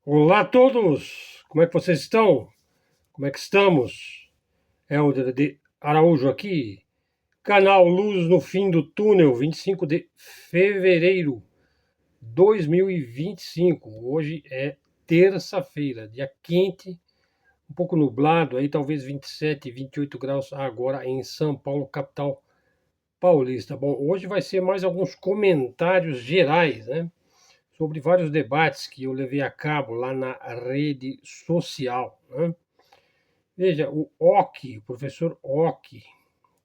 Olá a todos! Como é que vocês estão? Como é que estamos? Helder de Araújo aqui, canal Luz no Fim do Túnel, 25 de fevereiro de 2025. Hoje é terça-feira, dia quente, um pouco nublado, aí talvez 27, 28 graus agora em São Paulo, capital paulista. Bom, hoje vai ser mais alguns comentários gerais, né? Sobre vários debates que eu levei a cabo lá na rede social, né? Veja, o Ock, o professor Ock,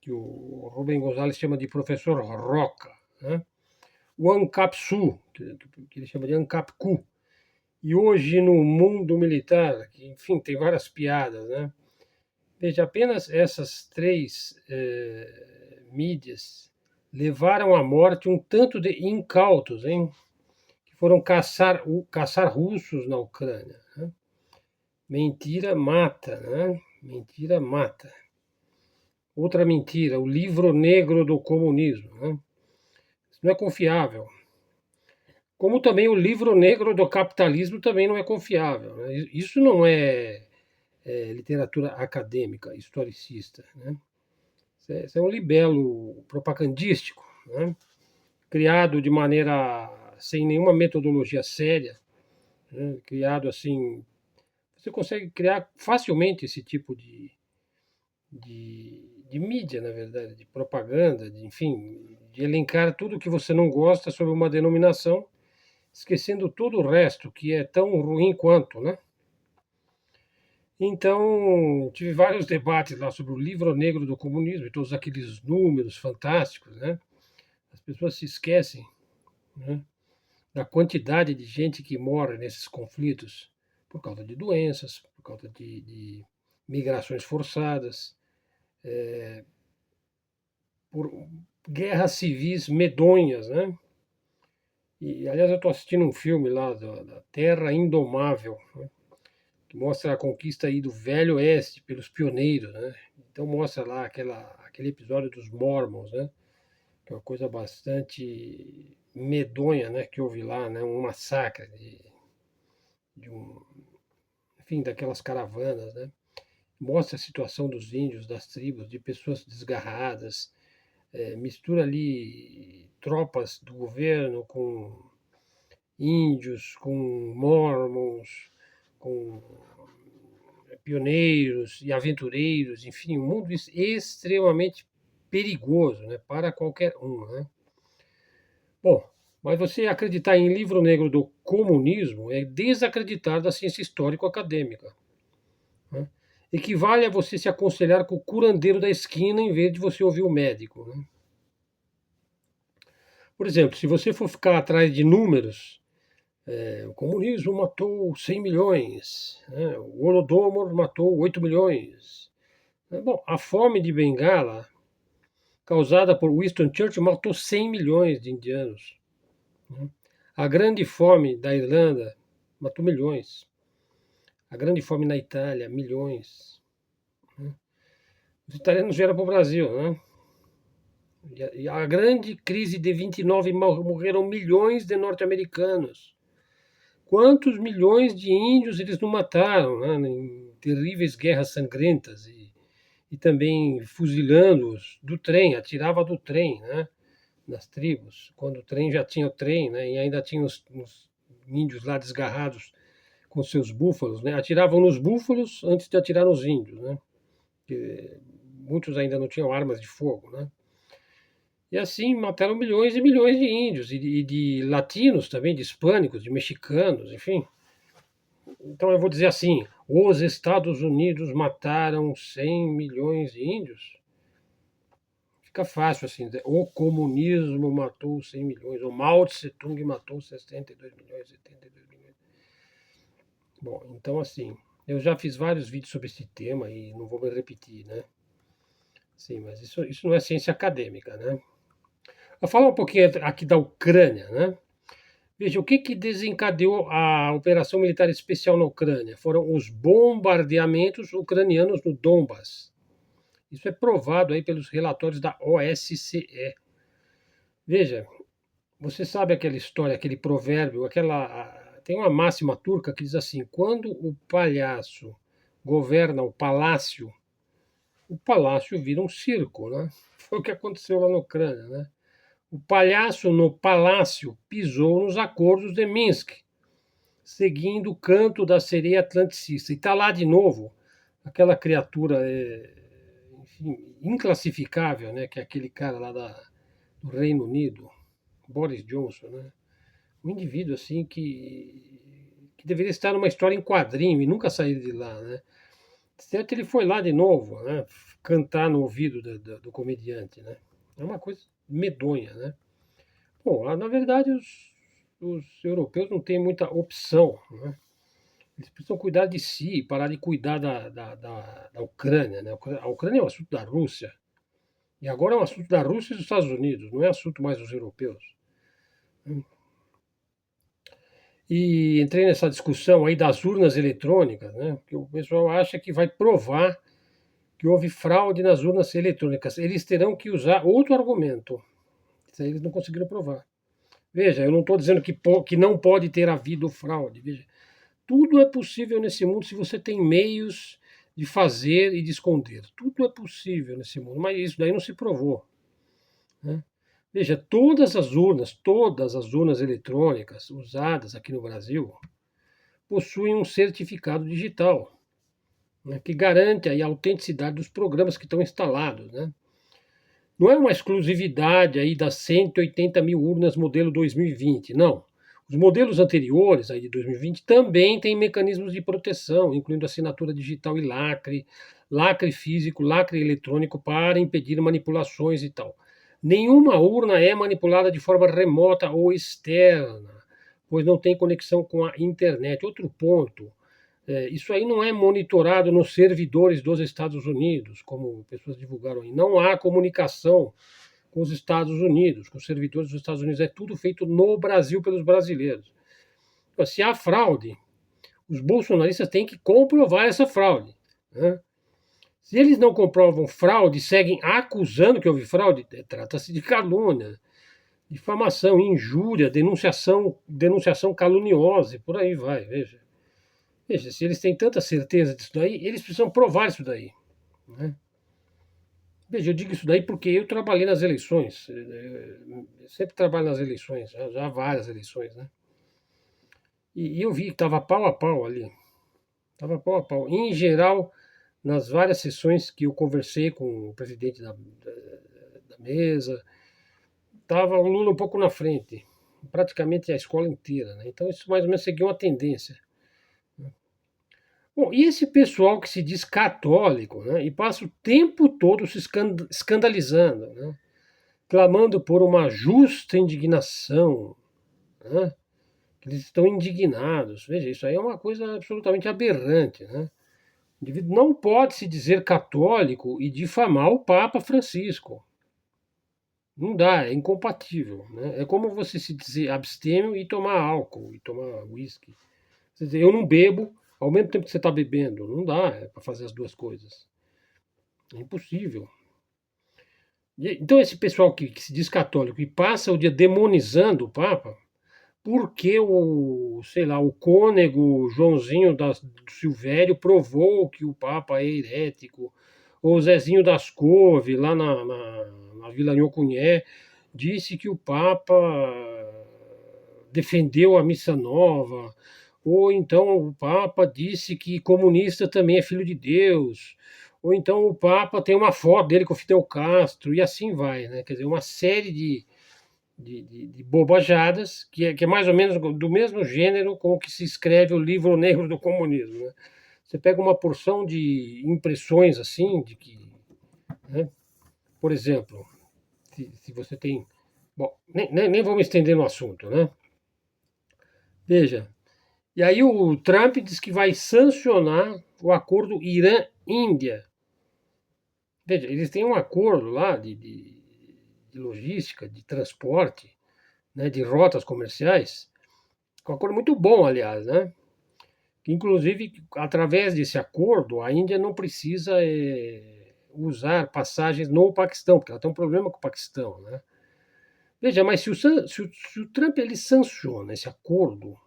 que o Rubem Gonzalez chama de professor Roca, né? O Ancapsu, que ele chama de Ancapcu, e hoje no mundo militar, que, enfim, tem várias piadas, né? Veja, apenas essas três mídias levaram à morte um tanto de incautos, hein? Que foram caçar russos na Ucrânia. Né? Mentira mata, né? Mentira mata. Outra mentira, o livro negro do comunismo. Né? Isso não é confiável. Como também o livro negro do capitalismo também não é confiável. Né? Isso não é literatura acadêmica, historicista. Né? Isso é um libelo propagandístico, né? Criado de maneira sem nenhuma metodologia séria, né? Criado assim. Você consegue criar facilmente esse tipo de mídia, na verdade, de propaganda, enfim, de elencar tudo que você não gosta sobre uma denominação, esquecendo todo o resto, que é tão ruim quanto, né? Então, tive vários debates lá sobre o livro negro do comunismo e todos aqueles números fantásticos, né? As pessoas se esquecem, né, da quantidade de gente que morre nesses conflitos por causa de doenças, por causa de migrações forçadas, por guerras civis medonhas, né? E, aliás, eu estou assistindo um filme lá da Terra Indomável, né? Que mostra a conquista aí do Velho Oeste pelos pioneiros, né? Então mostra lá aquele episódio dos Mormons, né? Que é uma coisa bastante medonha, né? Que houve lá, né? Um massacre de um, enfim, daquelas caravanas, né? Mostra a situação dos índios, das tribos, de pessoas desgarradas, mistura ali tropas do governo com índios, com mormons, com pioneiros e aventureiros, enfim, um mundo extremamente perigoso, né, para qualquer um, né? Bom, mas você acreditar em livro negro do comunismo é desacreditar da ciência histórico-acadêmica. Né? Equivale a você se aconselhar com o curandeiro da esquina em vez de você ouvir o médico. Né? Por exemplo, se você for ficar atrás de números, o comunismo matou 100 milhões, né? O Holodomor matou 8 milhões. Bom, a fome de Bengala, causada por Winston Churchill, matou 100 milhões de indianos. Né? A grande fome da Irlanda matou milhões. A grande fome na Itália, milhões. Né? Os italianos vieram para o Brasil, né? E a grande crise de 29 morreram milhões de norte-americanos. Quantos milhões de índios eles não mataram, né, em terríveis guerras sangrentas e também fuzilando-os do trem, atirava do trem, né, nas tribos, quando o trem já tinha o trem, né, e ainda tinha os índios lá desgarrados com seus búfalos, né, atiravam nos búfalos antes de atirar nos índios, né, porque muitos ainda não tinham armas de fogo, né. E assim mataram milhões e milhões de índios e de latinos também, de hispânicos, de mexicanos, enfim. Então eu vou dizer assim: os Estados Unidos mataram 100 milhões de índios. Fica fácil assim dizer, o comunismo matou 100 milhões, o Mao Tse Tung matou 62 milhões, 72 milhões. Bom, então assim, eu já fiz vários vídeos sobre esse tema e não vou me repetir, né? Sim, mas isso não é ciência acadêmica, né? Vou falar um pouquinho aqui da Ucrânia, né? Veja, o que desencadeou a operação militar especial na Ucrânia? Foram os bombardeamentos ucranianos no Donbas. Isso é provado aí pelos relatórios da OSCE. Veja, você sabe aquela história, aquele provérbio, aquela tem uma máxima turca que diz assim: quando o palhaço governa o palácio vira um circo, né? Foi o que aconteceu lá na Ucrânia, né? O palhaço no palácio pisou nos acordos de Minsk, seguindo o canto da sereia atlanticista. E está lá de novo aquela criatura, enfim, inclassificável, né? Que é aquele cara lá do Reino Unido, Boris Johnson, né? Um indivíduo assim que deveria estar numa história em quadrinho e nunca sair de lá, né? Certo, ele foi lá de novo, né? Cantar no ouvido do comediante, né? É uma coisa medonha, né? Bom, na verdade, os europeus não têm muita opção, né? Eles precisam cuidar de si, parar de cuidar da Ucrânia, né? A Ucrânia é um assunto da Rússia. E agora é um assunto da Rússia e dos Estados Unidos, não é assunto mais dos europeus. E entrei nessa discussão aí das urnas eletrônicas, né? Que o pessoal acha que vai provar que houve fraude nas urnas eletrônicas. Eles terão que usar outro argumento. Isso aí eles não conseguiram provar. Veja, eu não estou dizendo que não pode ter havido fraude. Veja, tudo é possível nesse mundo se você tem meios de fazer e de esconder. Tudo é possível nesse mundo, mas isso daí não se provou, né? Veja, todas as urnas eletrônicas usadas aqui no Brasil possuem um certificado digital, né, que garante aí a autenticidade dos programas que estão instalados, né? Não é uma exclusividade aí das 180 mil urnas modelo 2020, não. Os modelos anteriores, aí de 2020, também têm mecanismos de proteção, incluindo assinatura digital e lacre físico, lacre eletrônico para impedir manipulações e tal. Nenhuma urna é manipulada de forma remota ou externa, pois não tem conexão com a internet. Outro ponto, isso aí não é monitorado nos servidores dos Estados Unidos, como pessoas divulgaram aí. Não há comunicação com os Estados Unidos, com os servidores dos Estados Unidos. É tudo feito no Brasil pelos brasileiros. Então, se há fraude, os bolsonaristas têm que comprovar essa fraude, né? Se eles não comprovam fraude, seguem acusando que houve fraude, trata-se de calúnia, difamação, injúria, denunciação caluniosa, e por aí vai, veja. Veja, se eles têm tanta certeza disso daí, eles precisam provar isso daí, né? Veja, eu digo isso daí porque eu trabalhei nas eleições, eu sempre trabalho nas eleições, já há várias eleições, né? E eu vi que estava pau a pau ali, estava pau a pau. Em geral, nas várias sessões que eu conversei com o presidente da mesa, estava o Lula um pouco na frente, praticamente a escola inteira, né? Então isso mais ou menos seguiu uma tendência. Bom, e esse pessoal que se diz católico, né, e passa o tempo todo se escandalizando, né, clamando por uma justa indignação, né, que eles estão indignados. Veja, isso aí é uma coisa absolutamente aberrante, né? O indivíduo não pode se dizer católico e difamar o Papa Francisco. Não dá, é incompatível, né? É como você se dizer abstêmio e tomar álcool, e tomar uísque. Quer dizer, eu não bebo ao mesmo tempo que você está bebendo. Não dá para fazer as duas coisas. É impossível. Então, esse pessoal que se diz católico e passa o dia demonizando o Papa, porque sei lá, o cônego Joãozinho do Silvério provou que o Papa é herético, ou o Zezinho das Couve, lá na Vila Nhocunyé, disse que o Papa defendeu a missa nova, ou então o Papa disse que comunista também é filho de Deus, ou então o Papa tem uma foto dele com o Fidel Castro, e assim vai, né? Quer dizer, uma série de bobajadas que é mais ou menos do mesmo gênero com o que se escreve o livro negro do comunismo, né? Você pega uma porção de impressões assim, de que, né? Por exemplo, se você tem. Bom, nem vou me estender no assunto, né? Veja, e aí o Trump diz que vai sancionar o acordo Irã-Índia. Veja, eles têm um acordo lá de logística, de transporte, né, de rotas comerciais, um acordo muito bom, aliás, né? Inclusive, através desse acordo, a Índia não precisa usar passagens no Paquistão, porque ela tem um problema com o Paquistão, né? Veja, mas se o Trump ele sanciona esse acordo,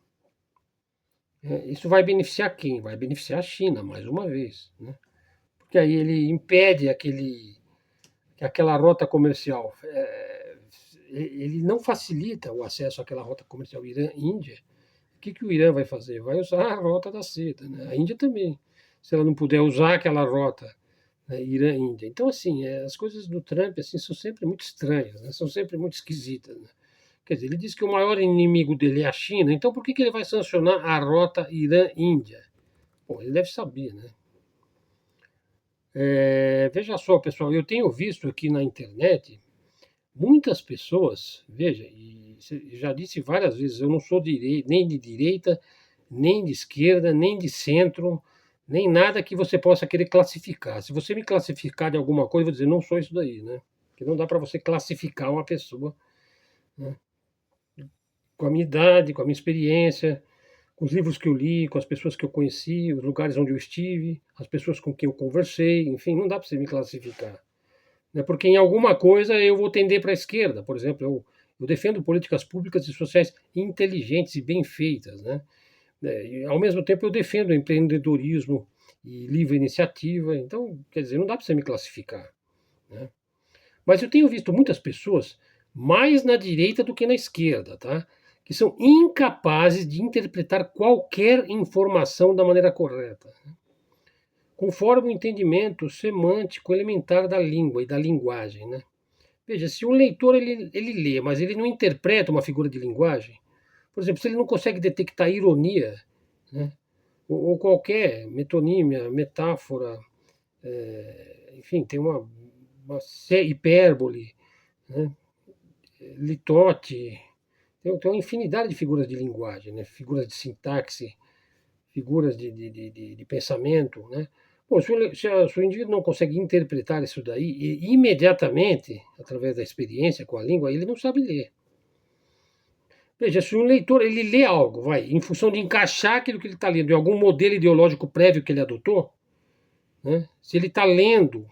Isso vai beneficiar quem? Vai beneficiar a China, mais uma vez, né? Porque aí ele impede aquela rota comercial, ele não facilita o acesso àquela rota comercial Irã-Índia. O que o Irã vai fazer? Vai usar a rota da seda, né? A Índia também, se ela não puder usar aquela rota, né, Irã-Índia. Então, assim, as coisas do Trump assim, são sempre muito estranhas, né? São sempre muito esquisitas. Né? Quer dizer, ele diz que o maior inimigo dele é a China, então por que ele vai sancionar a rota Irã-Índia? Bom, ele deve saber, né? Veja só, pessoal, eu tenho visto aqui na internet muitas pessoas, veja, e já disse várias vezes, eu não sou nem de direita, nem de esquerda, nem de centro, nem nada que você possa querer classificar. Se você me classificar de alguma coisa, eu vou dizer, não sou isso daí, né? Porque não dá para você classificar uma pessoa, né? Com a minha idade, com a minha experiência, com os livros que eu li, com as pessoas que eu conheci, os lugares onde eu estive, as pessoas com quem eu conversei, enfim, não dá para você me classificar. Né? Porque em alguma coisa eu vou tender para a esquerda. Por exemplo, eu defendo políticas públicas e sociais inteligentes e bem feitas. Né? E, ao mesmo tempo, eu defendo empreendedorismo e livre iniciativa. Então, quer dizer, não dá para você me classificar. Né? Mas eu tenho visto muitas pessoas mais na direita do que na esquerda, tá? Que são incapazes de interpretar qualquer informação da maneira correta, conforme o entendimento semântico elementar da língua e da linguagem. Né? Veja, se um leitor ele lê, mas ele não interpreta uma figura de linguagem, por exemplo, se ele não consegue detectar ironia, né? ou qualquer metonímia, metáfora, enfim, tem uma hipérbole, né? Litote, tem uma infinidade de figuras de linguagem, né? Figuras de sintaxe, figuras de pensamento. Né? Bom, se o indivíduo não consegue interpretar isso daí e imediatamente, através da experiência com a língua, ele não sabe ler. Veja, se um leitor ele lê algo, vai, em função de encaixar aquilo que ele está lendo em algum modelo ideológico prévio que ele adotou, né? Se ele está lendo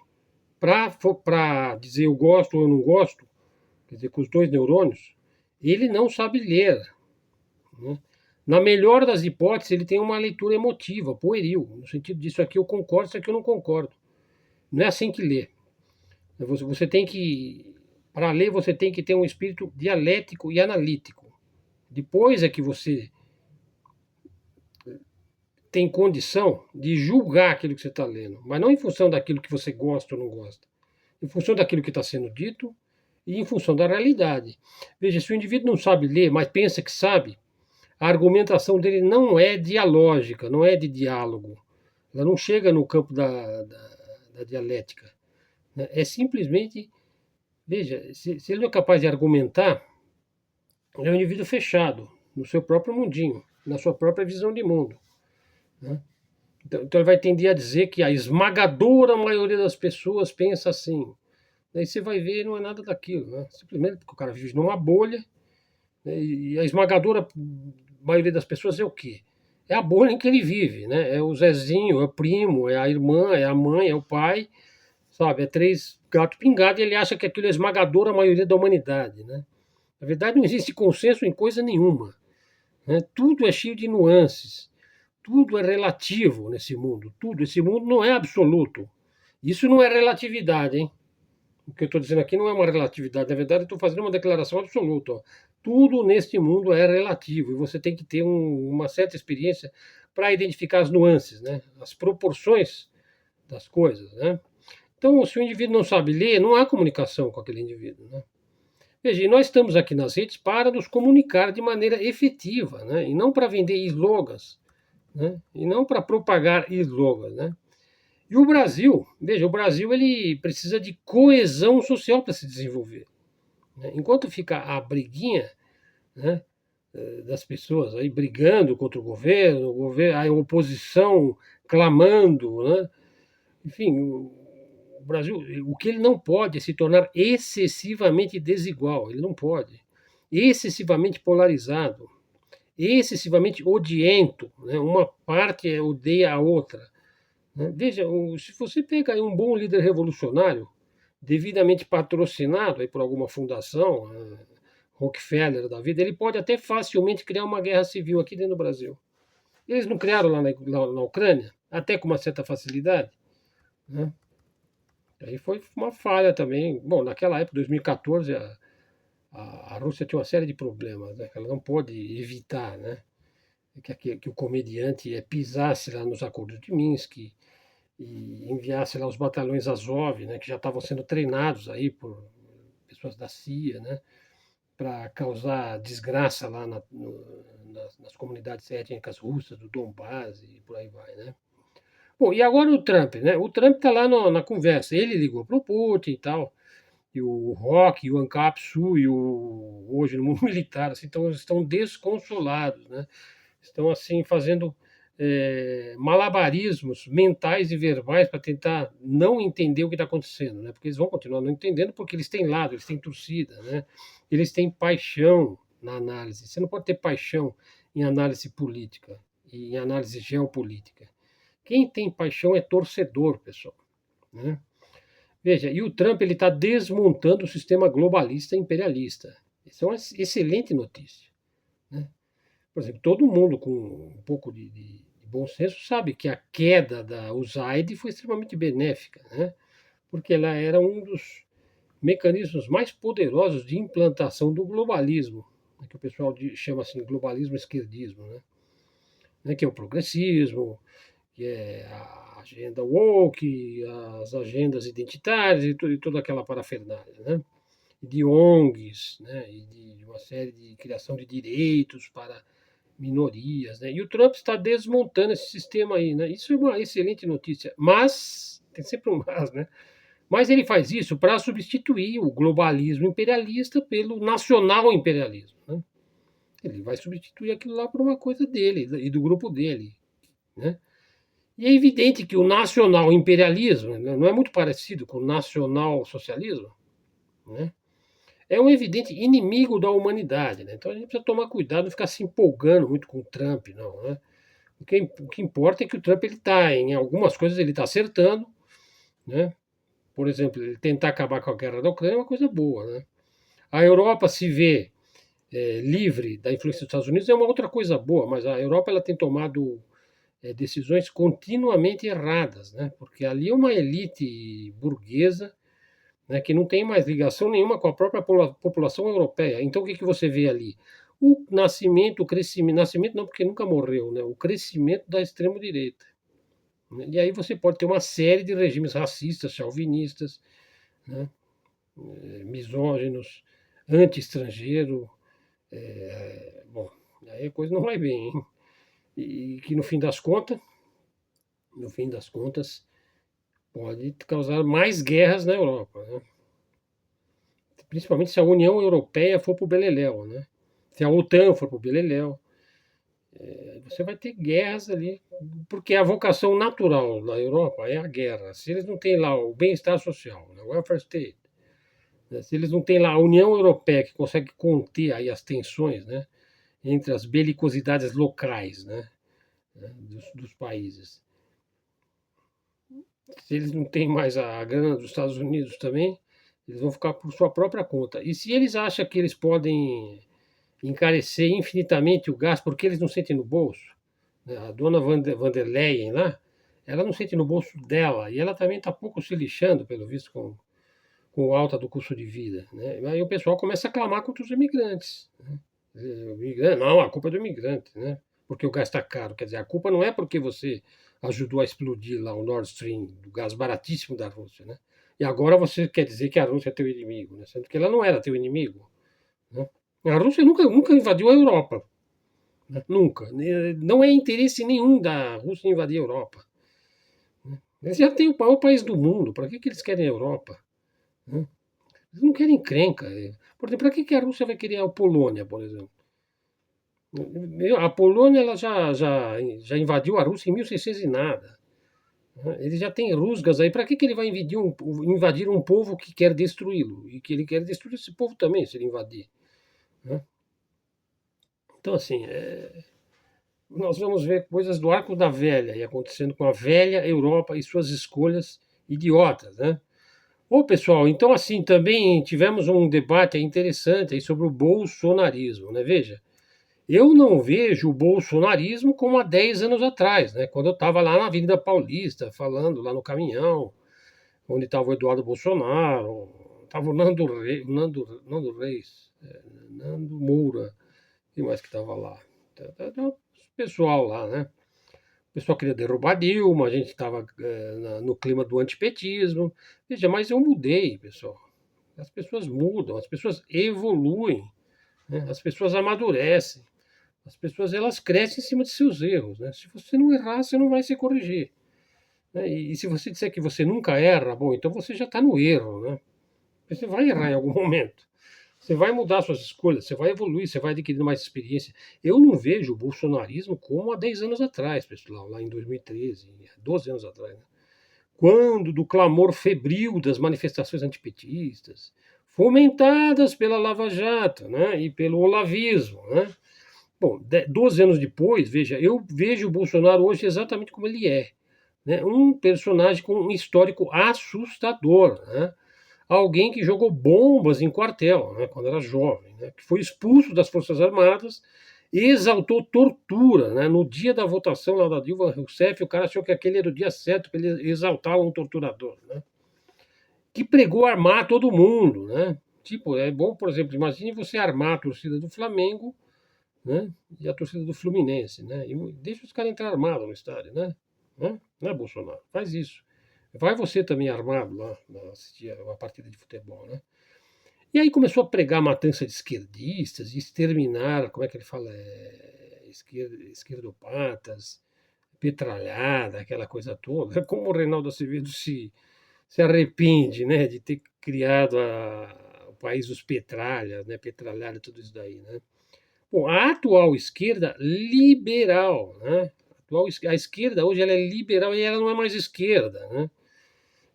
para dizer eu gosto ou eu não gosto, quer dizer, com os dois neurônios, ele não sabe ler. Né? Na melhor das hipóteses, ele tem uma leitura emotiva, pueril, no sentido disso aqui eu concordo, isso aqui eu não concordo. Não é assim que lê. Você tem que, para ler, você tem que ter um espírito dialético e analítico. Depois é que você tem condição de julgar aquilo que você está lendo, mas não em função daquilo que você gosta ou não gosta, em função daquilo que está sendo dito e em função da realidade. Veja, se o indivíduo não sabe ler, mas pensa que sabe, a argumentação dele não é dialógica, não é de diálogo. Ela não chega no campo da dialética. Né? É simplesmente, veja, se ele não é capaz de argumentar, é um indivíduo fechado no seu próprio mundinho, na sua própria visão de mundo. Né? Então ele vai tender a dizer que a esmagadora maioria das pessoas pensa assim. Daí você vai ver, não é nada daquilo. Né? Simplesmente porque o cara vive numa bolha, né? E a esmagadora maioria das pessoas é o quê? É a bolha em que ele vive, né? É o Zezinho, é o primo, é a irmã, é a mãe, é o pai, sabe? É três gatos pingados e ele acha que aquilo é a esmagadora maioria da humanidade, né? Na verdade, não existe consenso em coisa nenhuma. Né? Tudo é cheio de nuances. Tudo é relativo nesse mundo. Tudo. Esse mundo não é absoluto. Isso não é relatividade, hein? O que eu estou dizendo aqui não é uma relatividade. Na verdade, eu estou fazendo uma declaração absoluta. Ó. Tudo neste mundo é relativo e você tem que ter uma certa experiência para identificar as nuances, né? As proporções das coisas. Né? Então, se o indivíduo não sabe ler, não há comunicação com aquele indivíduo. Né? Veja, e nós estamos aqui nas redes para nos comunicar de maneira efetiva, né? E não para vender slogans, né? E não para propagar slogans. Né? E o Brasil, veja, o Brasil ele precisa de coesão social para se desenvolver. Né? Enquanto fica a briguinha, né, das pessoas aí brigando contra o governo, a oposição clamando, né? Enfim, o Brasil, o que ele não pode é se tornar excessivamente desigual, ele não pode. Excessivamente polarizado, excessivamente odiento, né? Uma parte odeia a outra. Né? Veja, se você pega um bom líder revolucionário, devidamente patrocinado aí por alguma fundação, Rockefeller da vida, ele pode até facilmente criar uma guerra civil aqui dentro do Brasil. Eles não criaram lá na Ucrânia, até com uma certa facilidade, né? Aí foi uma falha também. Bom, naquela época, 2014, a Rússia tinha uma série de problemas, né? Ela não pode evitar, né? Que o comediante pisasse lá nos acordos de Minsk e enviasse lá os batalhões Azov, né? Que já estavam sendo treinados aí por pessoas da CIA, né? Para causar desgraça lá nas comunidades étnicas russas, do Donbás e por aí vai, né? Bom, e agora o Trump, né? O Trump está lá na conversa. Ele ligou para o Putin e tal, e o Rock, e o Ancapsu, e hoje no mundo militar, assim, estão desconsolados, né? Estão assim fazendo malabarismos mentais e verbais para tentar não entender o que está acontecendo, né? Porque eles vão continuar não entendendo porque eles têm lado, eles têm torcida, né? Eles têm paixão na análise. Você não pode ter paixão em análise política e em análise geopolítica. Quem tem paixão é torcedor, pessoal, né? Veja, e o Trump ele está desmontando o sistema globalista e imperialista. Isso é uma excelente notícia, né? Por exemplo, todo mundo com um pouco de bom senso sabe que a queda da USAID foi extremamente benéfica, né? Porque ela era um dos mecanismos mais poderosos de implantação do globalismo, né? Que o pessoal chama assim globalismo esquerdismo, né? Que é o progressismo, que é a agenda woke, as agendas identitárias e toda aquela parafernália, né? De ONGs, né? E de uma série de criação de direitos para minorias, né? E o Trump está desmontando esse sistema aí, né? Isso é uma excelente notícia, mas tem sempre um mas, né? Mas ele faz isso para substituir o globalismo imperialista pelo nacional imperialismo, né? Ele vai substituir aquilo lá por uma coisa dele e do grupo dele, né? E é evidente que o nacional imperialismo, né, não é muito parecido com o nacional socialismo, né? É um evidente inimigo da humanidade, né? Então a gente precisa tomar cuidado, não ficar se empolgando muito com o Trump, não, né? O que importa é que o Trump ele está em algumas coisas ele está acertando, né? Por exemplo, ele tentar acabar com a guerra da Ucrânia é uma coisa boa, né? A Europa se vê livre da influência dos Estados Unidos é uma outra coisa boa, mas a Europa ela tem tomado decisões continuamente erradas, né? Porque ali é uma elite burguesa, né, que não tem mais ligação nenhuma com a própria população europeia. Então o que, que você vê ali? O nascimento, o crescimento, nascimento não porque nunca morreu, né? O crescimento da extrema-direita. Né? E aí você pode ter uma série de regimes racistas, chauvinistas, né? Misóginos, anti-estrangeiro. Bom, aí a coisa não vai bem, hein? E que no fim das contas, pode causar mais guerras na Europa, né? Principalmente se a União Europeia for para o beleléu, né? Se a OTAN for para o beleléu, você vai ter guerras ali, porque a vocação natural da Europa é a guerra. Se eles não têm lá o bem-estar social, né, o welfare state, né, se eles não têm lá a União Europeia que consegue conter aí as tensões, né, entre as belicosidades locais, né, dos países, se eles não têm mais a grana dos Estados Unidos também, eles vão ficar por sua própria conta. E se eles acham que eles podem encarecer infinitamente o gás porque eles não sentem no bolso, né? A dona van der Leyen lá, ela não sente no bolso dela e ela também está pouco se lixando, pelo visto, com o alta do custo de vida, né? Aí o pessoal começa a clamar contra os imigrantes, né? O imigrante, não, a culpa é do imigrante, né? Porque o gás está caro. Quer dizer, a culpa não é porque você ajudou a explodir lá o Nord Stream, o gás baratíssimo da Rússia, né? E agora você quer dizer que a Rússia é teu inimigo, né? Sendo que ela não era teu inimigo, né? A Rússia nunca invadiu a Europa, né? Nunca. Não é interesse nenhum da Rússia invadir a Europa, né? Eles já têm o maior país do mundo, para que eles querem a Europa, né? Eles não querem encrenca. Por exemplo, para que a Rússia vai querer a Polônia, por exemplo? A Polônia ela já invadiu a Rússia em 1600 e nada, né? Ele já tem rusgas aí. Para que ele vai invadir um povo que quer destruí-lo? E que ele quer destruir esse povo também, se ele invadir, né? Então, assim, nós vamos ver coisas do arco da velha e acontecendo com a velha Europa e suas escolhas idiotas, né? Ô, pessoal, então assim, também tivemos um debate interessante aí sobre o bolsonarismo, né? Veja, Eu não vejo o bolsonarismo como há 10 anos atrás, né? Quando eu estava lá na Avenida Paulista, falando lá no caminhão, onde estava o Eduardo Bolsonaro, estava o Nando Reis, Nando Moura, quem mais que estava lá? O pessoal lá, né? O pessoal queria derrubar Dilma, a gente estava no clima do antipetismo. Veja, mas eu mudei, pessoal. As pessoas mudam, as pessoas evoluem, né? As pessoas amadurecem. As pessoas elas crescem em cima de seus erros, né? Se você não errar, você não vai se corrigir, né? E se você disser que você nunca erra, bom, então você já está no erro, né? Você vai errar em algum momento. Você vai mudar suas escolhas, você vai evoluir, você vai adquirindo mais experiência. Eu não vejo o bolsonarismo como há 10 anos atrás, pessoal, lá em 2013, 12 anos atrás, né? Quando do clamor febril das manifestações antipetistas, fomentadas pela Lava Jato, né, e pelo olavismo, né? Bom, 12 anos depois, veja, eu vejo o Bolsonaro hoje exatamente como ele é, né? Um personagem com um histórico assustador, né? Alguém que jogou bombas em quartel, né, quando era jovem, né, que foi expulso das Forças Armadas e exaltou tortura. Né? No dia da votação lá da Dilma Rousseff, o cara achou que aquele era o dia certo para ele exaltar um torturador, né? Que pregou armar todo mundo. Né? Tipo, é bom, por exemplo, imagine você armar a torcida do Flamengo, né, e a torcida do Fluminense, né? E deixa os caras entrar armados no estádio, né? Não é Bolsonaro? Faz isso. Vai você também armado lá assistir uma partida de futebol, né? E aí começou a pregar matança de esquerdistas, e exterminar, como é que ele fala? Esquerdopatas, petralhada, aquela coisa toda. Como o Reinaldo Azevedo se arrepende, né, de ter criado o país dos petralhas, né, petralhada, tudo isso daí, né? Bom, a atual esquerda liberal, né? A esquerda hoje ela é liberal e ela não é mais esquerda, né?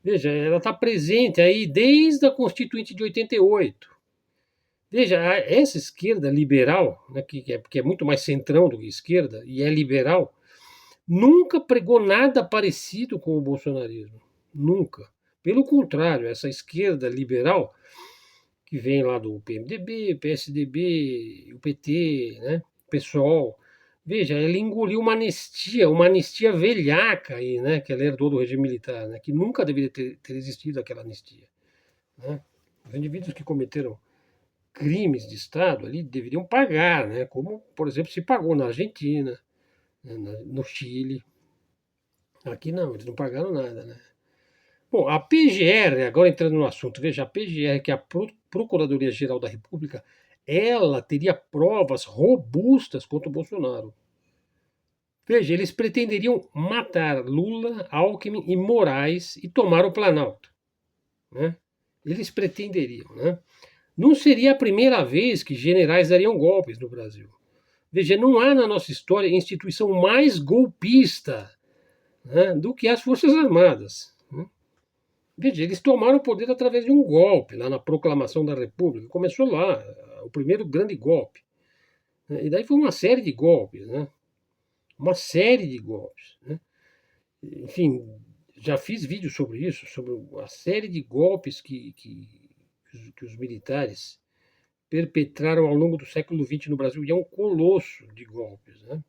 Veja, ela está presente aí desde a Constituinte de 88. Veja, essa esquerda liberal, né, que é muito mais centrão do que esquerda, e é liberal, nunca pregou nada parecido com o bolsonarismo. Nunca. Pelo contrário, essa esquerda liberal, que vem lá do PMDB, PSDB, o PT, né, PSOL, veja, ela engoliu uma anistia velhaca aí, né, que ela herdou do regime militar, né, que nunca deveria ter existido aquela anistia. Né? Os indivíduos que cometeram crimes de Estado ali deveriam pagar, né? Como, por exemplo, se pagou na Argentina, né? No Chile. Aqui não, eles não pagaram nada, né? Bom, a PGR, agora entrando no assunto, veja, a PGR, que é a Procuradoria-Geral da República, ela teria provas robustas contra o Bolsonaro. Veja, eles pretenderiam matar Lula, Alckmin e Moraes e tomar o Planalto. Né? Eles pretenderiam, né? Não seria a primeira vez que generais dariam golpes no Brasil. Veja, não há na nossa história instituição mais golpista, né, do que as Forças Armadas. Né? Veja, eles tomaram o poder através de um golpe, lá na Proclamação da República. Começou lá, o primeiro grande golpe. Né? E daí foi uma série de golpes, né? Uma série de golpes. Né? Enfim, já fiz vídeos sobre isso, sobre a série de golpes que os militares perpetraram ao longo do século XX no Brasil, e é um colosso de golpes. Né?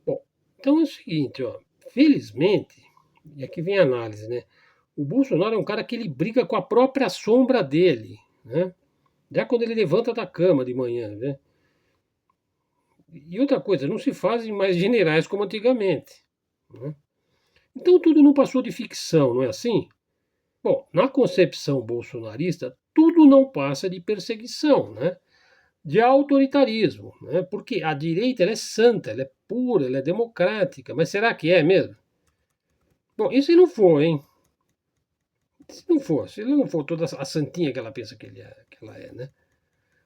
Bom, então é o seguinte, ó, felizmente, e aqui vem a análise, né? O Bolsonaro é um cara que ele briga com a própria sombra dele, né? Já quando ele levanta da cama de manhã, né? E outra coisa, não se fazem mais generais como antigamente. Né? Então tudo não passou de ficção, não é assim? Bom, na concepção bolsonarista, tudo não passa de perseguição, né? De autoritarismo, né? Porque a direita ela é santa, ela é pura, ela é democrática, mas será que é mesmo? Bom, e se não for, hein? Se ele não for toda a santinha que ela pensa que ela é, né?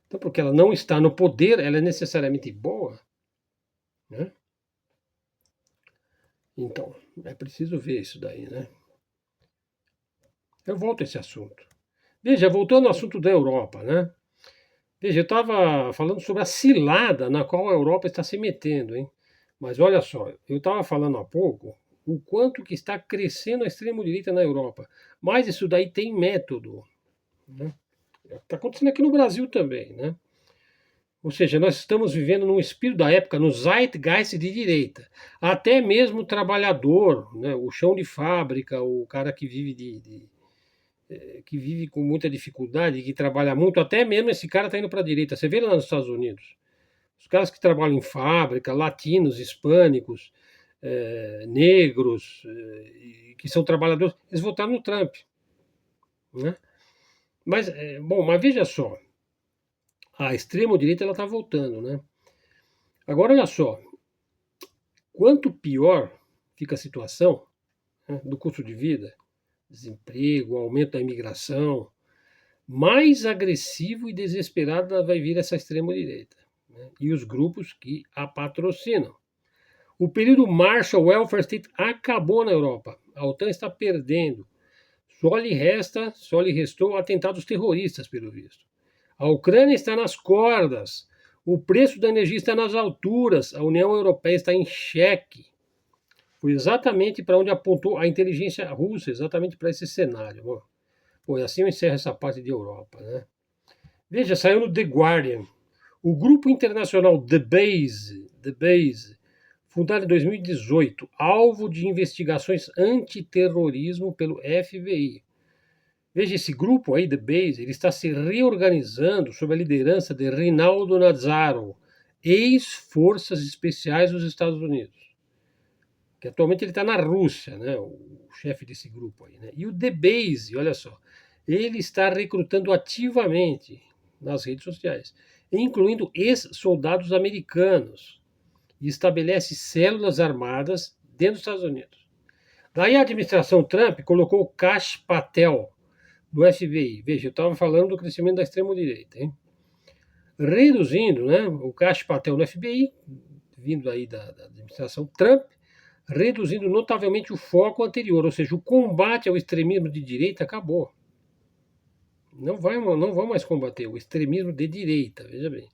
Então, porque ela não está no poder, ela é necessariamente boa, né? Então, é preciso ver isso daí, né? Eu volto a esse assunto. Veja, voltando ao assunto da Europa, né? Veja, eu estava falando sobre a cilada na qual a Europa está se metendo, hein? Mas olha só, eu estava falando há pouco o quanto que está crescendo a extrema-direita na Europa. Mas isso daí tem método. Né? Está acontecendo aqui no Brasil também. Né? Ou seja, nós estamos vivendo num espírito da época, no zeitgeist de direita. Até mesmo o trabalhador, né, o chão de fábrica, o cara que vive que vive com muita dificuldade, que trabalha muito, até mesmo esse cara está indo para a direita. Você vê lá nos Estados Unidos, os caras que trabalham em fábrica, latinos, hispânicos, negros, que são trabalhadores, eles votaram no Trump. Né? Mas, bom, mas veja só, a extrema-direita está voltando. Né? Agora, olha só, quanto pior fica a situação, né, do custo de vida, desemprego, aumento da imigração, mais agressivo e desesperada vai vir essa extrema-direita, né, e os grupos que a patrocinam. O período Marshall Welfare State acabou na Europa. A OTAN está perdendo. Só lhe restou atentados terroristas, pelo visto. A Ucrânia está nas cordas. O preço da energia está nas alturas. A União Europeia está em xeque. Foi exatamente para onde apontou a inteligência russa, exatamente para esse cenário. Bom, e assim eu encerro essa parte de Europa. Né? Veja, saiu no The Guardian. O grupo internacional The Base, fundado em 2018, alvo de investigações antiterrorismo pelo FBI. Veja, esse grupo aí, The Base, ele está se reorganizando sob a liderança de Rinaldo Nazzaro, ex-forças especiais dos Estados Unidos, que atualmente ele está na Rússia, né, o chefe desse grupo aí. Né? E o The Base, olha só, ele está recrutando ativamente nas redes sociais, incluindo ex-soldados americanos, e estabelece células armadas dentro dos Estados Unidos. Daí a administração Trump colocou o Kash Patel do FBI. Veja, eu estava falando do crescimento da extrema-direita, hein? Reduzindo, né, o Kash Patel no FBI, vindo aí da administração Trump, reduzindo notavelmente o foco anterior, ou seja, o combate ao extremismo de direita acabou. Não vão mais combater o extremismo de direita, veja bem.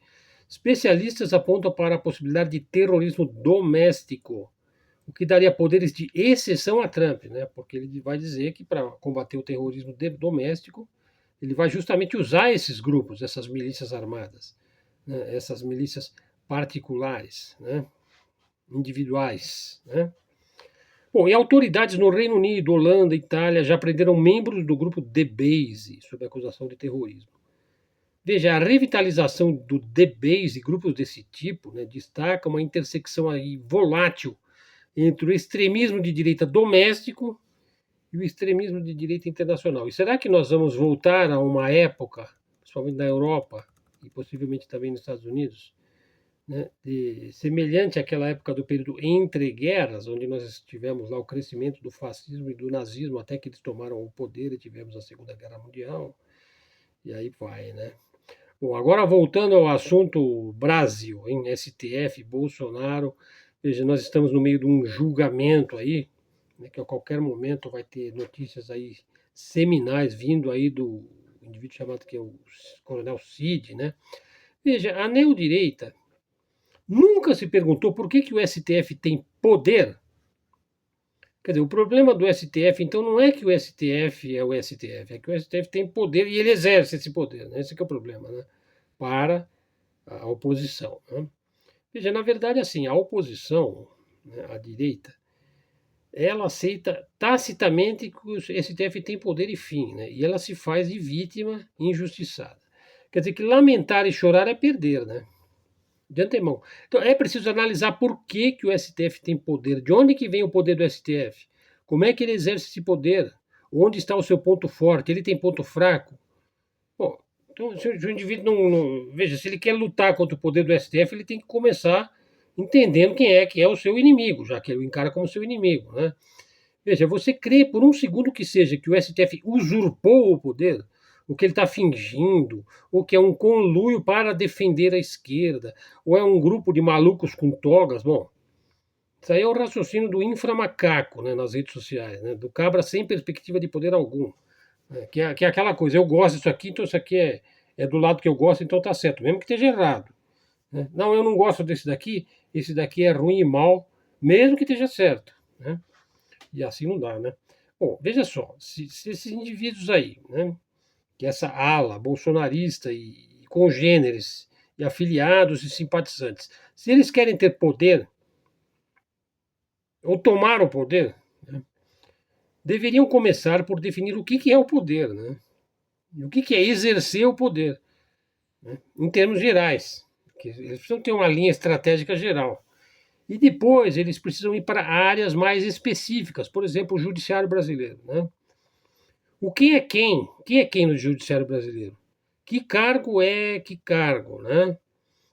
Especialistas apontam para a possibilidade de terrorismo doméstico, o que daria poderes de exceção a Trump, né? Porque ele vai dizer que para combater o terrorismo doméstico, ele vai justamente usar esses grupos, essas milícias armadas, né? Essas milícias particulares, né? Individuais. Né? Bom, e autoridades no Reino Unido, Holanda e Itália já prenderam membros do grupo The Base sob acusação de terrorismo. Veja, a revitalização do The Base e grupos desse tipo, né, destaca uma intersecção aí volátil entre o extremismo de direita doméstico e o extremismo de direita internacional. E será que nós vamos voltar a uma época, principalmente na Europa e possivelmente também nos Estados Unidos, né, semelhante àquela época do período entre guerras, onde nós tivemos lá o crescimento do fascismo e do nazismo, até que eles tomaram o poder e tivemos a Segunda Guerra Mundial, e aí vai, né? Bom, agora voltando ao assunto Brasil, em STF, Bolsonaro, veja, nós estamos no meio de um julgamento aí, né, que a qualquer momento vai ter notícias aí seminais vindo aí do indivíduo chamado que é o Coronel Cid, né? Veja, a neodireita nunca se perguntou por que o STF tem poder. Quer dizer, o problema do STF, então, não é que o STF é o STF, é que o STF tem poder e ele exerce esse poder. Né? Esse que é o problema, né? Para a oposição. Né? Veja, na verdade, assim, a oposição, né, a direita, ela aceita tacitamente que o STF tem poder e fim, né? E ela se faz de vítima injustiçada. Quer dizer que lamentar e chorar é perder, né? De antemão. Então é preciso analisar por que o STF tem poder, de onde que vem o poder do STF, como é que ele exerce esse poder, onde está o seu ponto forte, ele tem ponto fraco. Bom, então se o indivíduo veja, se ele quer lutar contra o poder do STF, ele tem que começar entendendo quem é que é o seu inimigo, já que ele o encara como seu inimigo, né? Veja, você crê por um segundo que seja que o STF usurpou o poder, o que ele está fingindo, ou que é um conluio para defender a esquerda, ou é um grupo de malucos com togas. Bom, isso aí é o raciocínio do inframacaco, né, nas redes sociais, né, do cabra sem perspectiva de poder algum. Né, que é aquela coisa, eu gosto disso aqui, então isso aqui é do lado que eu gosto, então tá certo, mesmo que esteja errado. Né? Não, eu não gosto desse daqui, esse daqui é ruim e mal, mesmo que esteja certo. Né? E assim não dá, né? Bom, veja só, se esses indivíduos aí, né, que essa ala bolsonarista e congêneres e afiliados e simpatizantes. Se eles querem ter poder, ou tomar o poder, né, deveriam começar por definir o que é o poder, né? O que é exercer o poder, né, em termos gerais. Eles precisam ter uma linha estratégica geral. E depois eles precisam ir para áreas mais específicas, por exemplo, o judiciário brasileiro. Né? O quem é quem? Quem é quem no judiciário brasileiro? Que cargo é que cargo? Né?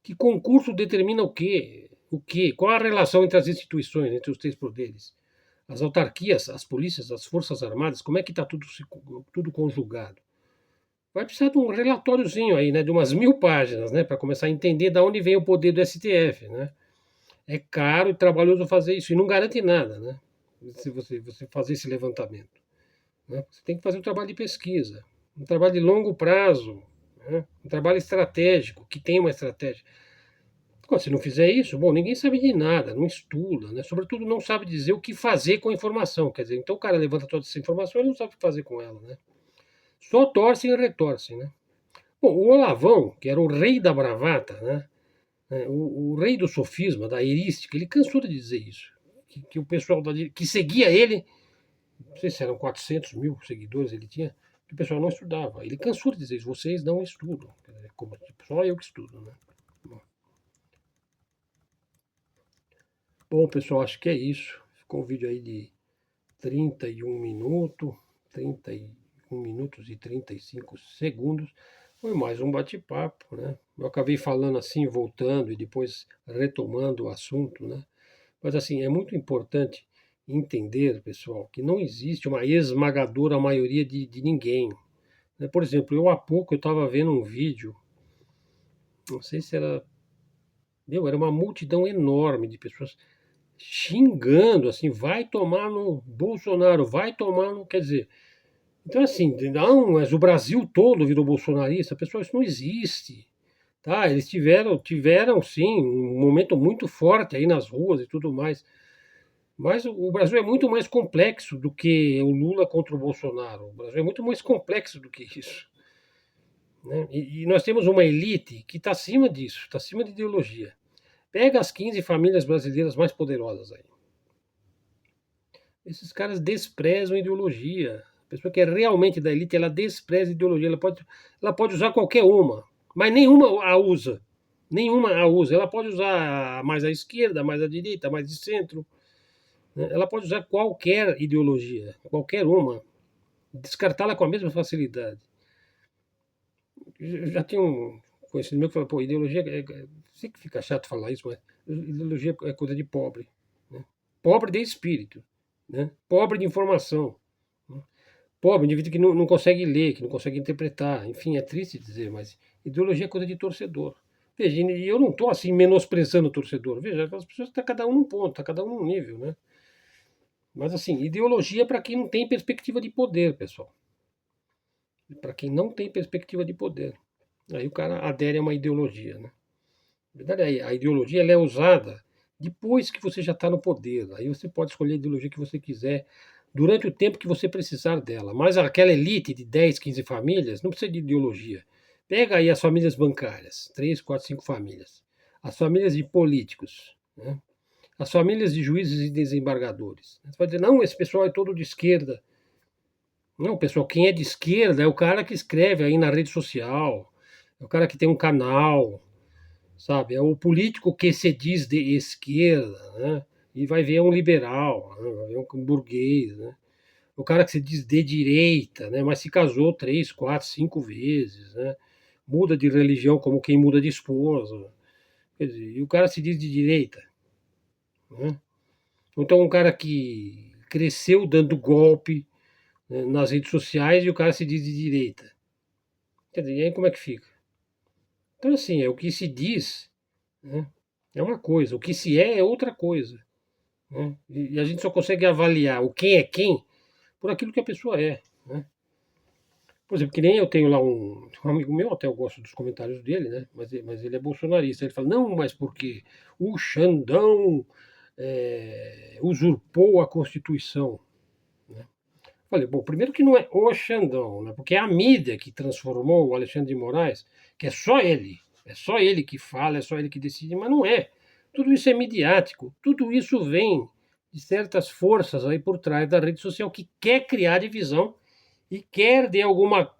Que concurso determina o quê? O quê? Qual a relação entre as instituições, entre os três poderes? As autarquias, as polícias, as forças armadas, como é que está tudo conjugado? Vai precisar de um relatóriozinho aí, né, de umas 1000 páginas, né, para começar a entender de onde vem o poder do STF, né? É caro e trabalhoso fazer isso e não garante nada, né? Se você fazer esse levantamento, né? Você tem que fazer um trabalho de pesquisa, um trabalho de longo prazo, né? Um trabalho estratégico, que tem uma estratégia. Se não fizer isso, bom, ninguém sabe de nada, não estuda, né? Sobretudo não sabe dizer o que fazer com a informação. Quer dizer, então o cara levanta toda essa informação e não sabe o que fazer com ela, né? Só torcem e retorcem, né? Bom, o Olavão, que era o rei da bravata, né? O rei do sofisma, da erística, ele cansou de dizer isso. Que o pessoal que seguia ele, não sei se eram 400 mil seguidores ele tinha, que o pessoal não estudava. Ele cansou de dizer isso, vocês não estudam. Como, tipo, só eu que estudo. Né? Bom, pessoal, acho que é isso. Ficou um vídeo aí de 31 minutos, 31 minutos e 35 segundos. Foi mais um bate-papo, né? Eu acabei falando assim, voltando e depois retomando o assunto, né? Mas assim, é muito importante entender, pessoal, que não existe uma esmagadora maioria de ninguém. Né? Por exemplo, eu há pouco eu estava vendo um vídeo, não sei se era, era uma multidão enorme de pessoas xingando, assim, vai tomar no Bolsonaro, vai tomar no, quer dizer, então assim, não, mas o Brasil todo virou bolsonarista, pessoal, isso não existe. Tá, eles tiveram sim um momento muito forte aí nas ruas e tudo mais. Mas o Brasil é muito mais complexo do que o Lula contra o Bolsonaro. O Brasil é muito mais complexo do que isso. Né? E nós temos uma elite que está acima disso, está acima de ideologia. Pega as 15 famílias brasileiras mais poderosas aí. Esses caras desprezam ideologia. A pessoa que é realmente da elite, ela despreza ideologia. Ela pode usar qualquer uma, mas nenhuma a usa. Nenhuma a usa. Ela pode usar mais à esquerda, mais à direita, mais de centro. Ela pode usar qualquer ideologia, qualquer uma, descartá-la com a mesma facilidade. Eu já tinha um conhecido meu que falou, pô, ideologia, sei que fica chato falar isso, mas ideologia é coisa de pobre. Né? Pobre de espírito, né? Pobre de informação. Né? Pobre, indivíduo que não consegue ler, que não consegue interpretar. Enfim, é triste dizer, mas ideologia é coisa de torcedor. Veja, e eu não estou assim menosprezando o torcedor. Veja, as pessoas estão cada um num ponto, está cada um num nível, né? Mas assim, ideologia é para quem não tem perspectiva de poder, pessoal. Para quem não tem perspectiva de poder. Aí o cara adere a uma ideologia, né? Na verdade, a ideologia ela é usada depois que você já está no poder. Aí você pode escolher a ideologia que você quiser durante o tempo que você precisar dela. Mas aquela elite de 10, 15 famílias não precisa de ideologia. Pega aí as famílias bancárias, 3, 4, 5 famílias. As famílias de políticos, né? As famílias de juízes e desembargadores. Você vai dizer, não, esse pessoal é todo de esquerda. Não, pessoal, quem é de esquerda é o cara que escreve aí na rede social, é o cara que tem um canal, sabe? É o político que se diz de esquerda, né? E vai ver um liberal, né? Vai ver um burguês, né? O cara que se diz de direita, né? Mas se casou 3, 4, 5 vezes, né? Muda de religião como quem muda de esposa. Quer dizer, e o cara se diz de direita, né? Então um cara que cresceu dando golpe, né, nas redes sociais e o cara se diz de direita. Quer dizer, e aí como é que fica? Então, assim, é o que se diz, né, é uma coisa, o que se é outra coisa. Né? E a gente só consegue avaliar o quem é quem por aquilo que a pessoa é. Né? Por exemplo, que nem eu tenho lá um amigo meu, até eu gosto dos comentários dele, né? Mas ele é bolsonarista. Ele fala, não, mas porque o Xandão usurpou a Constituição. Né? Falei, bom, primeiro que não é o Xandão, né? Porque é a mídia que transformou o Alexandre de Moraes, que é só ele. É só ele que fala, é só ele que decide, mas não é. Tudo isso é midiático, tudo isso vem de certas forças aí por trás da rede social que quer criar divisão e quer, de alguma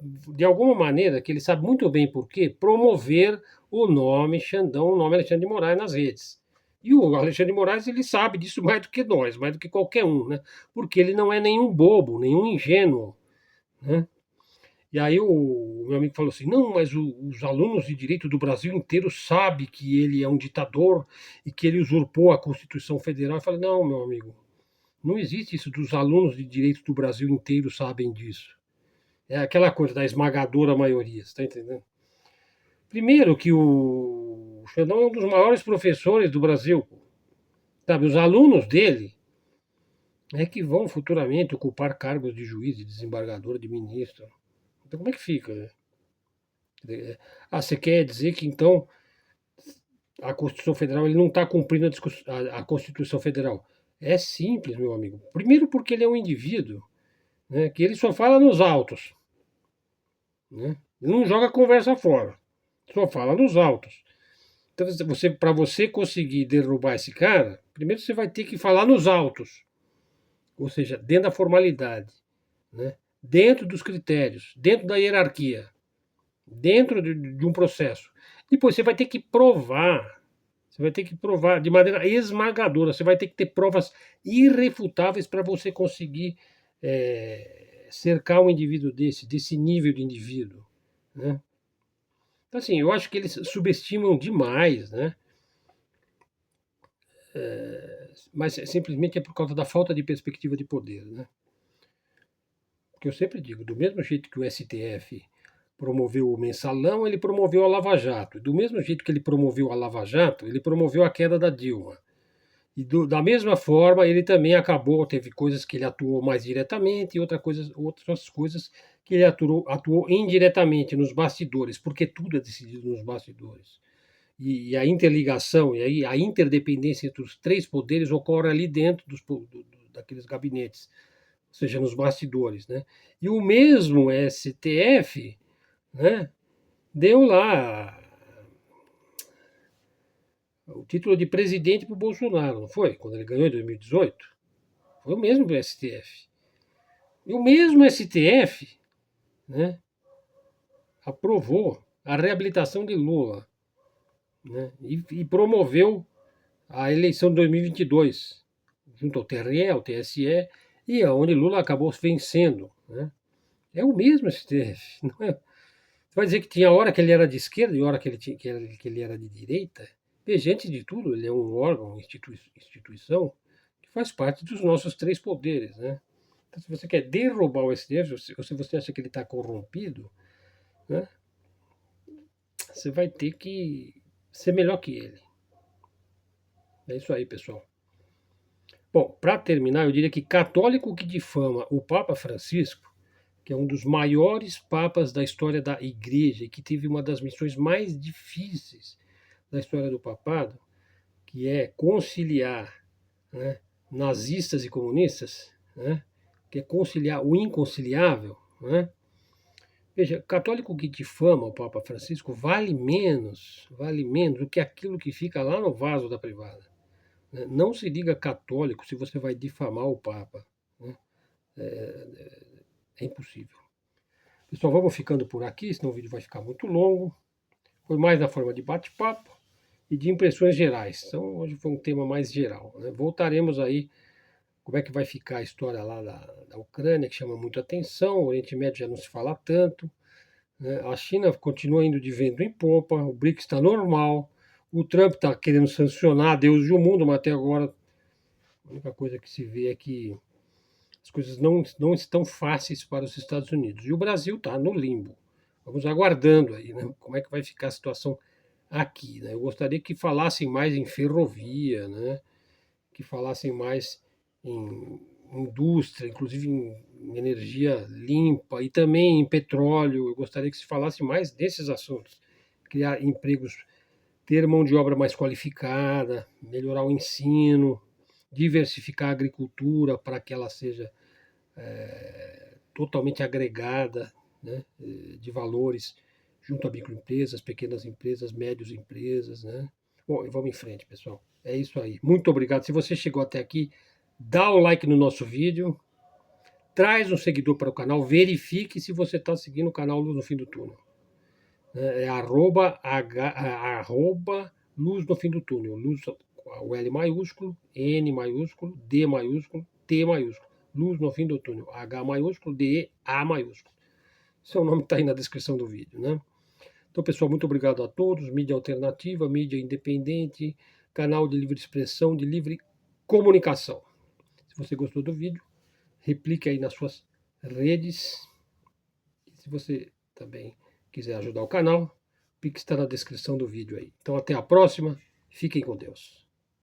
maneira, que ele sabe muito bem por quê, promover o nome Xandão, o nome Alexandre de Moraes nas redes. E o Alexandre de Moraes, ele sabe disso mais do que nós, mais do que qualquer um, né? Porque ele não é nenhum bobo, nenhum ingênuo, né? E aí o meu amigo falou assim, não, mas os alunos de direito do Brasil inteiro sabem que ele é um ditador e que ele usurpou a Constituição Federal. Eu falei, não, meu amigo, não existe isso dos alunos de direito do Brasil inteiro sabem disso. É aquela coisa da esmagadora maioria, você está entendendo? Primeiro que o Xandão é um dos maiores professores do Brasil, sabe? Os alunos dele é que vão futuramente ocupar cargos de juiz, de desembargador, de ministro. Então como é que fica, né? Você quer dizer que então a Constituição Federal ele não está cumprindo a Constituição Federal? É simples, meu amigo. Primeiro porque ele é um indivíduo, né, que ele só fala nos autos, né? Ele não joga a conversa fora, só fala nos autos. Então, para você conseguir derrubar esse cara, primeiro você vai ter que falar nos autos, ou seja, dentro da formalidade, né? Dentro dos critérios, dentro da hierarquia, dentro de um processo. Depois você vai ter que provar de maneira esmagadora, você vai ter que ter provas irrefutáveis para você conseguir cercar um indivíduo desse nível de indivíduo, né? Então, assim, eu acho que eles subestimam demais, né? Mas simplesmente é por causa da falta de perspectiva de poder, né? Porque eu sempre digo, do mesmo jeito que o STF promoveu o mensalão, ele promoveu a Lava Jato. Do mesmo jeito que ele promoveu a Lava Jato, ele promoveu a queda da Dilma. E da mesma forma, ele também teve coisas que ele atuou mais diretamente e outras coisas que ele atuou indiretamente nos bastidores, porque tudo é decidido nos bastidores. E a interligação, e aí a interdependência entre os três poderes ocorre ali dentro daqueles gabinetes, ou seja, nos bastidores, né? E o mesmo STF, né, deu lá o título de presidente para o Bolsonaro, não foi? Quando ele ganhou em 2018. Foi o mesmo do STF. E o mesmo STF, né, aprovou a reabilitação de Lula, né, e promoveu a eleição de 2022, junto ao TRE, ao TSE, e aonde Lula acabou vencendo, né? É o mesmo STF. Não é? Você vai dizer que tinha hora que ele era de esquerda e hora que ele era de direita? Veja, antes de tudo, ele é um órgão, uma instituição que faz parte dos nossos três poderes, né? Então, se você quer derrubar o STF, ou se você acha que ele está corrompido, né, você vai ter que ser melhor que ele. É isso aí, pessoal. Bom, para terminar, eu diria que católico que difama o Papa Francisco, que é um dos maiores papas da história da Igreja e que teve uma das missões mais difíceis da história do papado, que é conciliar, né, nazistas e comunistas, né, que é conciliar o inconciliável, né? Veja, católico que difama o Papa Francisco vale menos do que aquilo que fica lá no vaso da privada, né? Não se diga católico se você vai difamar o Papa, né? É impossível. Pessoal, vamos ficando por aqui, senão o vídeo vai ficar muito longo. Foi mais na forma de bate-papo e de impressões gerais. Então, hoje foi um tema mais geral, né? Voltaremos aí, como é que vai ficar a história lá da Ucrânia, que chama muito atenção, o Oriente Médio já não se fala tanto, né? A China continua indo de vento em popa, o BRICS está normal, o Trump está querendo sancionar Deus e o mundo, mas até agora a única coisa que se vê é que as coisas não estão fáceis para os Estados Unidos. E o Brasil está no limbo. Vamos aguardando aí, né? Como é que vai ficar a situação aqui, né? Eu gostaria que falassem mais em ferrovia, né? Que falassem mais em indústria, inclusive em energia limpa e também em petróleo. Eu gostaria que se falasse mais desses assuntos. Criar empregos, ter mão de obra mais qualificada, melhorar o ensino, diversificar a agricultura para que ela seja totalmente agregada, né, de valores, junto a microempresas, pequenas empresas, médias empresas, né? Bom, e vamos em frente, pessoal. É isso aí. Muito obrigado. Se você chegou até aqui, dá o like no nosso vídeo, traz um seguidor para o canal, verifique se você está seguindo o canal Luz no Fim do Túnel. É arroba Luz no Fim do Túnel. Luz, o L maiúsculo, N maiúsculo, D maiúsculo, T maiúsculo. Luz no Fim do Túnel. H maiúsculo, D, A maiúsculo. Seu nome está aí na descrição do vídeo, né? Então, pessoal, muito obrigado a todos. Mídia alternativa, mídia independente, canal de livre expressão, de livre comunicação. Se você gostou do vídeo, replique aí nas suas redes. E se você também quiser ajudar o canal, o Pix está na descrição do vídeo aí. Então, até a próxima. Fiquem com Deus.